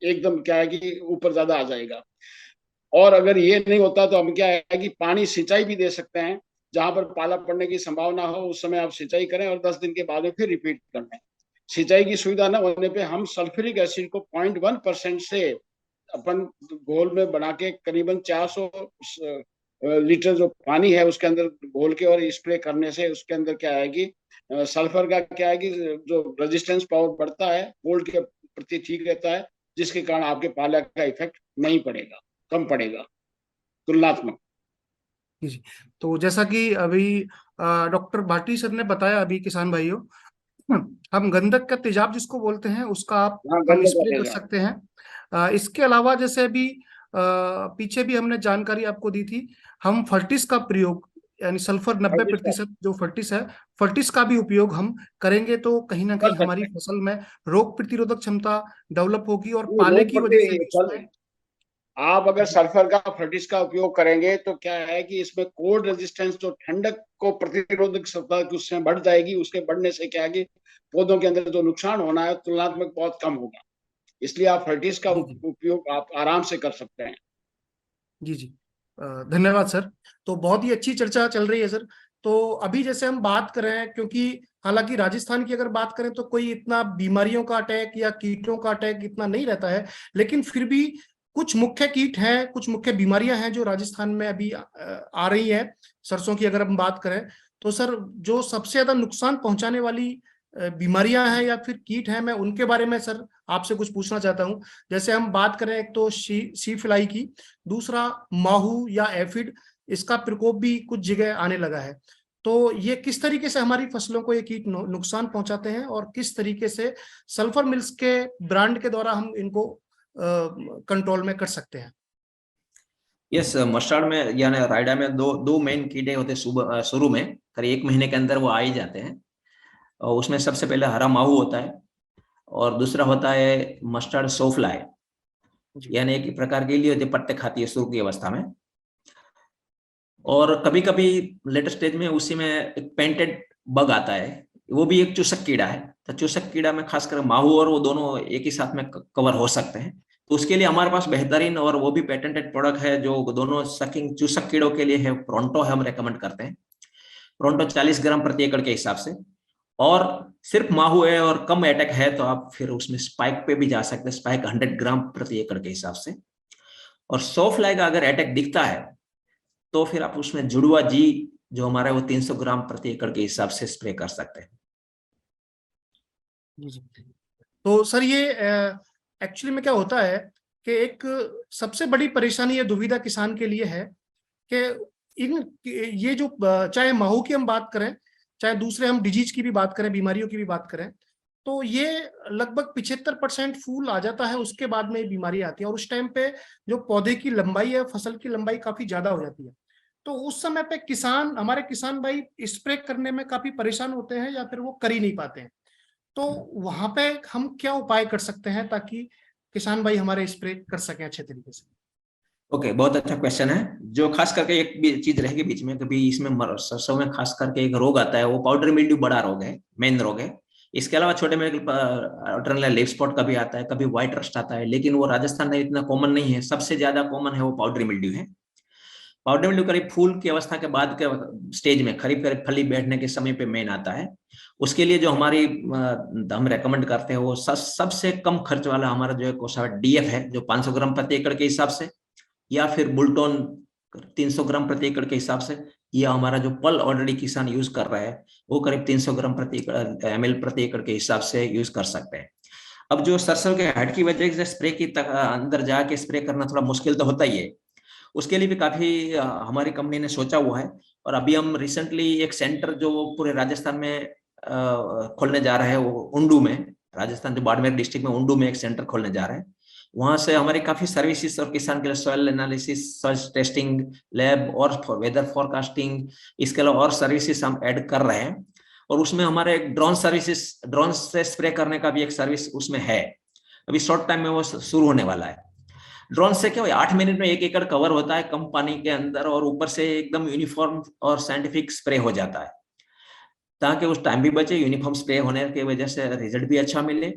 एकदम क्या है कि ऊपर ज्यादा आ जाएगा। और अगर ये नहीं होता तो हम क्या है कि पानी सिंचाई भी दे सकते हैं। जहां पर पाला पड़ने की संभावना हो उस समय आप सिंचाई करें और 10 दिन के बाद में फिर रिपीट कर लें। सिंचाई की सुविधा न होने पे हम सल्फ्यूरिक एसिड को 0.1% से अपन घोल में बना के करीबन 400 लीटर जो पानी है उसके अंदर घोल के और स्प्रे करने से उसके अंदर क्या है कि सल्फर का क्या है कि जो रेजिस्टेंस पावर बढ़ता है, कोल्ड के प्रति ठीक रहता है, जिसके कारण आपके पाला का इफेक्ट नहीं पड़ेगा, कम पड़ेगा तुलनात्मक। जी, तो जैसा कि अभी डॉक्टर भाटी सर ने बताया, अभी किसान भाइयों, हम गंधक का तेजाब जिसको बोलते हैं उसका हाँ, हम गंधक स्प्रे का कर तेजाब। सकते हैं। इसके अलावा जैसे अभी पीछे भी हमने जानकारी आपको दी थी, हम फर्टिस का प्रयोग यानी सल्फर 90% जो फर्टिस है, फर्टिस का भी उपयोग हम करेंगे, तो कहीं ना कर कहीं हमारी सकते फसल में रोग प्रतिरोधक क्षमता डेवलप होगी और हैं। पाले रोग की वजह से भी उसमें आप अगर सल्फर का फर्टिस का उपयोग करेंगे तो क्या है कि इसमें कोल्ड रेजिस्टेंस, जो ठंडक को प्रतिरोधक क्षमता उसमें बढ़ जाएगी। उसके बढ़ने से क्या है कि पौधों के अंदर जो नुकसान होना है तुलनात्मक बहुत कम होगा। इसलिए आप फर्टिस का जी जी उपयोग आप आराम से कर सकते हैं। जी जी धन्यवाद सर। तो बहुत ही अच्छी चर्चा चल रही है सर। तो अभी जैसे हम बात कर रहे हैं, क्योंकि हालांकि राजस्थान की अगर बात करें तो कोई इतना बीमारियों का अटैक या कीटों का अटैक इतना नहीं रहता है, लेकिन फिर भी कुछ मुख्य कीट हैं, कुछ मुख्य बीमारियां हैं जो राजस्थान में अभी आ रही है। सरसों की अगर हम बात करें तो सर, जो सबसे ज्यादा नुकसान पहुंचाने वाली बीमारियां हैं या फिर कीट हैं, मैं उनके बारे में सर आपसे कुछ पूछना चाहता हूं। जैसे हम बात करें, एक तो सी फ्लाई की, दूसरा माहू या एफिड, इसका प्रकोप भी कुछ जगह आने लगा है। तो ये किस तरीके से हमारी फसलों को ये कीट नुकसान पहुंचाते हैं और किस तरीके से सल्फर मिल्स के ब्रांड के द्वारा हम इनको कंट्रोल में कर सकते हैं। यस, मस्टर्ड में यानी राइडा में दो मेन कीड़े होते हैं शुरू में, करीब 1 महीने के अंदर वो आ ही जाते हैं। और उसमें सबसे पहले हरा माहू होता है और दूसरा होता है मस्टर्ड सोफ्लाई, यानी एक प्रकार की लिए पत्ते खाती है शुरू की अवस्था में। और कभी कभी लेटर स्टेज में उसी में एक पेंटेड बग आता है, वो भी एक चूसक कीड़ा है। तो चूसक कीड़ा में खासकर माहू और वो दोनों एक ही साथ में कवर हो सकते हैं। तो उसके लिए हमारे पास बेहतरीन और वो भी पेटेंटेड प्रोडक्ट है जो दोनों चूसक कीड़ों के लिए है, प्रोंटो है, हम रेकमेंड करते हैं। प्रोंटो 40 ग्राम प्रति एकड़ के हिसाब से। और सिर्फ माहू है और कम अटैक है तो आप फिर उसमें स्पाइक पे भी जा सकते हैं, स्पाइक 100 ग्राम प्रति एकड़ के हिसाब से। और सोफ्लाई का अगर अटैक दिखता है तो फिर आप उसमें जुड़वा जी जो हमारा वो 300 ग्राम प्रति एकड़ के हिसाब से स्प्रे कर सकते हैं। तो सर, ये एक्चुअली में क्या होता है कि एक सबसे बड़ी परेशानी या दुविधा किसान के लिए है कि ये जो चाहे माहू की हम बात करें, चाहे दूसरे हम डिजीज की भी बात करें, बीमारियों की भी बात करें, तो ये लगभग 75% फूल आ जाता है, उसके बाद में ये बीमारी आती है और उस टाइम पे जो पौधे की लंबाई है, फसल की लंबाई काफी ज्यादा हो जाती है। तो उस समय पे हमारे किसान भाई स्प्रे करने में काफी परेशान होते हैं या फिर वो कर ही नहीं पाते हैं। तो वहां पे हम क्या उपाय कर सकते हैं ताकि किसान भाई हमारे स्प्रे कर सकें अच्छे तरीके से? ओके, बहुत अच्छा क्वेश्चन है। जो खास करके एक चीज रहेगी बीच में, कभी इसमें सरसों में खास करके एक रोग आता है, वो पाउडर मिल्ड्यू बड़ा रोग है, मेन रोग है। इसके अलावा छोटे में अल्टरनेटिव लीफ स्पॉट कभी आता है, कभी व्हाइट रस्ट आता है, लेकिन वो राजस्थान में इतना कॉमन नहीं है। सबसे ज्यादा कॉमन है वो पाउडर मिल्ड्यू है। पाउडर मिल्ड्यू करीब फूल की अवस्था के बाद के स्टेज में, करीब फली बैठने के समय पे मेन आता है। उसके लिए जो हम रेकमेंड करते हैं वो सबसे कम खर्च वाला हमारा जो है कोसावेट डीएफ है, जो 500 ग्राम प्रति एकड़ के हिसाब से, या फिर बुलटोन 300 ग्राम प्रति एकड़ के हिसाब से, या हमारा जो पल ऑलरेडी किसान यूज कर रहा है वो करीब 300 ग्राम प्रति ml प्रति एकड़ के हिसाब से यूज कर सकते हैं। अब जो सरसों के हेड की वजह से स्प्रे की अंदर जाके स्प्रे करना थोड़ा मुश्किल तो होता ही है। उसके लिए भी काफी हमारी कंपनी ने सोचा हुआ है, और अभी हम रिसेंटली एक सेंटर जो पूरे राजस्थान में खोलने जा रहे हैं, वो उंडू में, राजस्थान जो बाड़मेर डिस्ट्रिक्ट में उंडू में एक सेंटर खोलने जा रहे हैं। वहां से हमारी काफी सर्विसेज और किसान के लिए soil analysis, soil testing lab और वेदर फोरकास्टिंग, इसके अलावा और सर्विसेज हम ऐड कर रहे हैं। और उसमें हमारे एक ड्रोन से स्प्रे करने का भी एक सर्विस उसमें है। अभी शॉर्ट टाइम में वो शुरू होने वाला है। ड्रोन से क्या 8 मिनट में 1 एकड़ कवर होता है कम पानी के अंदर, और ऊपर से एकदम यूनिफॉर्म और साइंटिफिक स्प्रे हो जाता है, ताकि उस टाइम भी बचे, यूनिफॉर्म स्प्रे होने की वजह से रिजल्ट भी अच्छा मिले,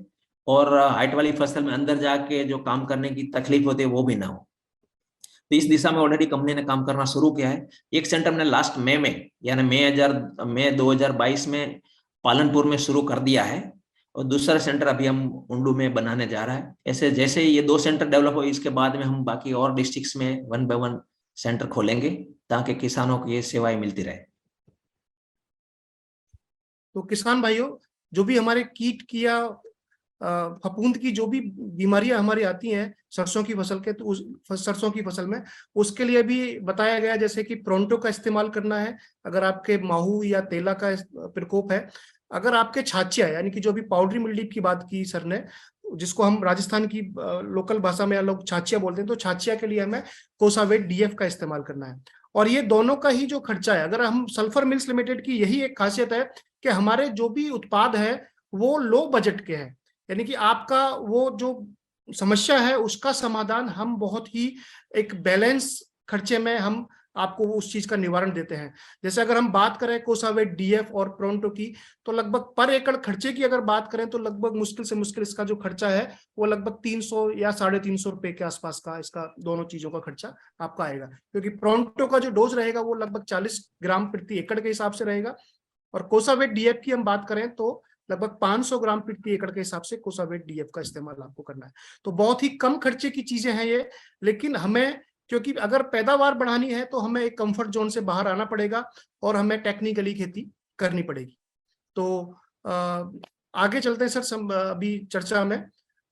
और हाइट वाली फसल में अंदर जाके जो काम करने की तकलीफ होती है वो भी ना हो। तो इस दिशा में ऑलरेडी कंपनी ने काम करना शुरू किया है। एक सेंटर हमने लास्ट मई में, यानी मई 2022 में पालनपुर में शुरू कर दिया है, और दूसरा सेंटर अभी हम उंडू में बनाने जा रहा है। ऐसे जैसे ये 2 सेंटर डेवलप हो, इसके बाद में हम बाकी और डिस्ट्रिक्ट्स में 1 बाय 1 सेंटर खोलेंगे, ताकि किसानों को ये सेवाएं मिलती रहे। तो किसान भाइयों, जो भी हमारे कीट की या फफूंद की जो भी बीमारियां हमारी आती हैं सरसों की फसल के, तो उस सरसों की फसल में उसके लिए भी बताया गया, जैसे कि प्रोंटो का इस्तेमाल करना है अगर आपके माहू या तेला का प्रकोप है। अगर आपके छाचिया, यानी कि जो भी पाउडरी मिल्ड्यू की बात की सर ने, जिसको हम राजस्थान की लोकल भाषा में लोग छाचिया बोलते हैं, तो छाचिया के लिए हमें कोसावेट डीएफ का इस्तेमाल करना है। और ये दोनों का ही जो खर्चा है, अगर हम सल्फर मिल्स लिमिटेड की यही एक खासियत है कि हमारे जो भी उत्पाद है वो लो बजट के हैं, यानी कि आपका वो जो समस्या है उसका समाधान हम बहुत ही एक बैलेंस खर्चे में हम आपको उस चीज का निवारण देते हैं। जैसे अगर हम बात करें कोसावेट डीएफ और प्रोंटो की, तो लगभग पर एकड़ खर्चे की अगर बात करें तो लगभग मुश्किल से मुश्किल इसका जो खर्चा है वो लगभग 300 या 350 रुपए के आसपास का इसका दोनों चीजों का खर्चा आपका आएगा, क्योंकि प्रोंटो का जो डोज रहेगा वो लगभग 40 ग्राम प्रति एकड़ के हिसाब से रहेगा, और कोसावेट डीएफ की हम बात करें तो लगभग 500 ग्राम प्रति एकड़ के हिसाब से कोसावेट डीएफ का इस्तेमाल आपको करना है। तो बहुत ही कम खर्चे की चीजें हैं ये, लेकिन हमें, क्योंकि अगर पैदावार बढ़ानी है तो हमें एक कंफर्ट जोन से बाहर आना पड़ेगा और हमें टेक्निकली खेती करनी पड़ेगी। तो आगे चलते हैं सर अभी चर्चा में।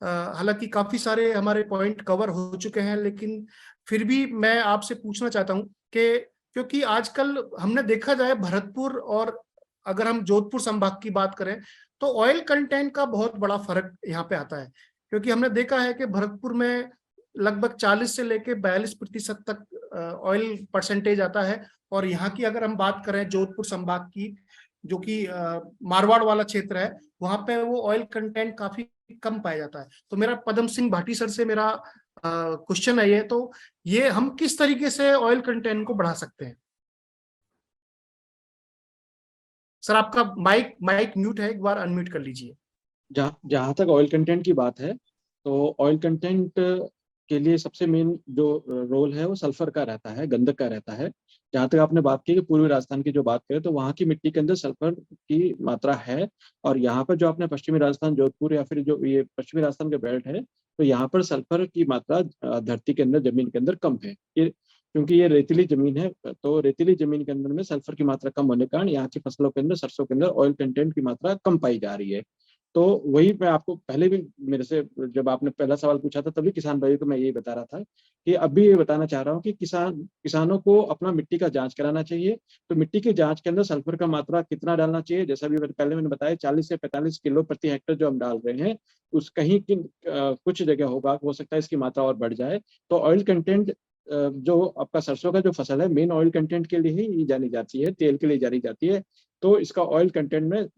हालांकि काफी सारे हमारे पॉइंट कवर हो चुके हैं, लेकिन फिर भी मैं आपसे पूछना चाहता हूँ कि क्योंकि आजकल हमने देखा जाए भरतपुर और अगर हम जोधपुर संभाग की बात करें तो ऑयल कंटेंट का बहुत बड़ा फर्क यहाँ पे आता है, क्योंकि हमने देखा है कि भरतपुर में लगभग 40 से लेके 42% तक ऑयल परसेंटेज आता है, और यहाँ की अगर हम बात करें जोधपुर संभाग की, जो कि मारवाड़ वाला क्षेत्र है, वहां पे वो ऑयल कंटेंट काफी कम पाया जाता है। तो मेरा पदम सिंह भाटी सर से मेरा क्वेश्चन है ये हम किस तरीके से ऑयल कंटेंट को बढ़ा सकते हैं? सर आपका माइक म्यूट है, एक बार अनम्यूट कर लीजिए। जहाँ तक ऑयल कंटेंट की बात है, तो ऑयल कंटेंट के लिए सबसे मेन जो रोल है वो सल्फर का रहता है, गंधक का रहता है। जहाँ तक आपने बात की कि पूर्वी राजस्थान की जो बात करें तो वहाँ की मिट्टी के अंदर सल्फर की मात्रा है, और यहाँ पर जो आपने पश्चिमी राजस्थान जोधपुर या फिर जो ये पश्चिमी राजस्थान के बेल्ट है, तो यहाँ पर सल्फर की मात्रा धरती के अंदर, जमीन के अंदर कम है। ये क्योंकि ये रेतीली जमीन है, तो रेतीली जमीन के अंदर में सल्फर की मात्रा कम होने के कारण यहाँ की फसलों के अंदर, सरसों के अंदर ऑयल कंटेंट की मात्रा कम पाई जा रही है। तो वही मैं आपको पहले भी मेरे से जब आपने पहला सवाल पूछा था तभी किसान भाइयों को मैं यही बता रहा था कि अभी ये बताना चाह रहा हूँ कि किसानों को अपना मिट्टी का जांच कराना चाहिए। तो मिट्टी की जांच के अंदर सल्फर का मात्रा कितना डालना चाहिए, जैसा भी पहले मैंने बताया 40 से 45 किलो प्रति हेक्टेयर जो हम डाल रहे हैं, उस कहीं कुछ जगह होगा, हो सकता है इसकी मात्रा और बढ़ जाए। तो ऑयल कंटेंट जो आपका सरसों का जो फसल है मेन ऑयल कंटेंट के लिए ही जानी जाती है, तेल के लिए जानी जाती है। तो इसका ऑयल कंटेंट में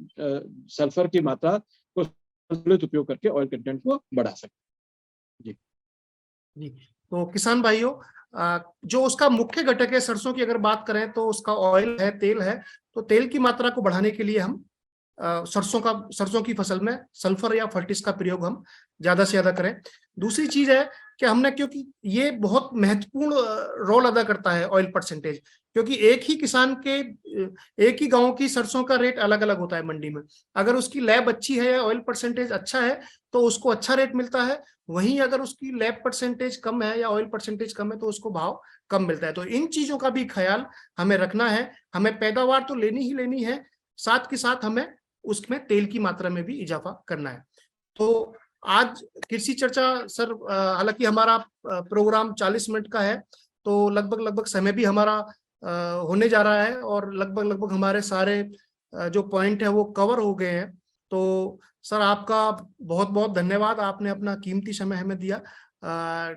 सल्फर की मात्रा को संतुलित उपयोग करके ऑयल कंटेंट को बढ़ा सकते हैं। जी, तो किसान भाइयों, जो उसका मुख्य घटक है सरसों की अगर बात करें तो उसका ऑयल है, तेल है। तो तेल की मात्रा को बढ़ाने के लिए हम सरसों की फसल में सल्फर या फर्टिस का प्रयोग हम ज्यादा से ज्यादा करें। दूसरी चीज है कि हमने, क्योंकि ये बहुत महत्वपूर्ण रोल अदा करता है ऑयल परसेंटेज, क्योंकि एक ही किसान के एक ही गांव की सरसों का रेट अलग अलग होता है मंडी में। अगर उसकी लैब अच्छी है या ऑयल परसेंटेज अच्छा है तो उसको अच्छा रेट मिलता है, वहीं अगर उसकी लैब परसेंटेज कम है या ऑयल परसेंटेज कम है तो उसको भाव कम मिलता है। तो इन चीजों का भी ख्याल हमें रखना है। हमें पैदावार तो लेनी ही लेनी है, साथ के साथ हमें उसमें तेल की मात्रा में भी इजाफा करना है। तो आज कृषि चर्चा सर, हालांकि हमारा प्रोग्राम 40 मिनट का है, तो लगभग समय भी हमारा होने जा रहा है और लगभग हमारे सारे जो पॉइंट है वो कवर हो गए हैं। तो सर आपका बहुत बहुत धन्यवाद, आपने अपना कीमती समय हमें दिया।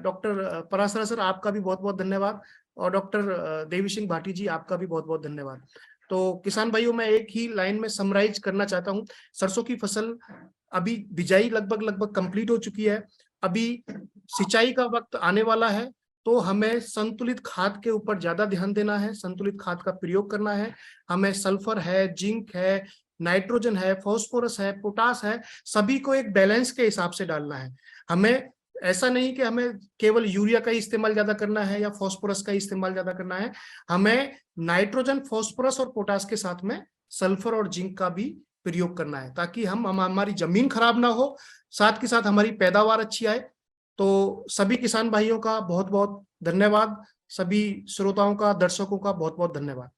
डॉक्टर पराशर सर आपका भी बहुत बहुत धन्यवाद, और डॉक्टर देवी सिंह भाटी जी आपका भी बहुत बहुत धन्यवाद। तो किसान भाइयों, मैं एक ही लाइन में समराइज करना चाहता हूँ। सरसों की फसल अभी बिजाई लगभग कंप्लीट हो चुकी है, अभी सिंचाई का वक्त आने वाला है। तो हमें संतुलित खाद के ऊपर ज्यादा ध्यान देना है, संतुलित खाद का प्रयोग करना है। हमें सल्फर है, जिंक है, नाइट्रोजन है, फास्फोरस है, पोटास है, सभी को एक बैलेंस के हिसाब से डालना है। हमें ऐसा नहीं कि हमें केवल यूरिया का ही इस्तेमाल ज्यादा करना है या फास्फोरस का इस्तेमाल ज्यादा करना है। हमें नाइट्रोजन, फास्फोरस और पोटास के साथ में सल्फर और जिंक का भी प्रयोग करना है, ताकि हमारी जमीन खराब ना हो, साथ के साथ हमारी पैदावार अच्छी आए। तो सभी किसान भाइयों का बहुत बहुत धन्यवाद, सभी श्रोताओं का, दर्शकों का बहुत बहुत धन्यवाद।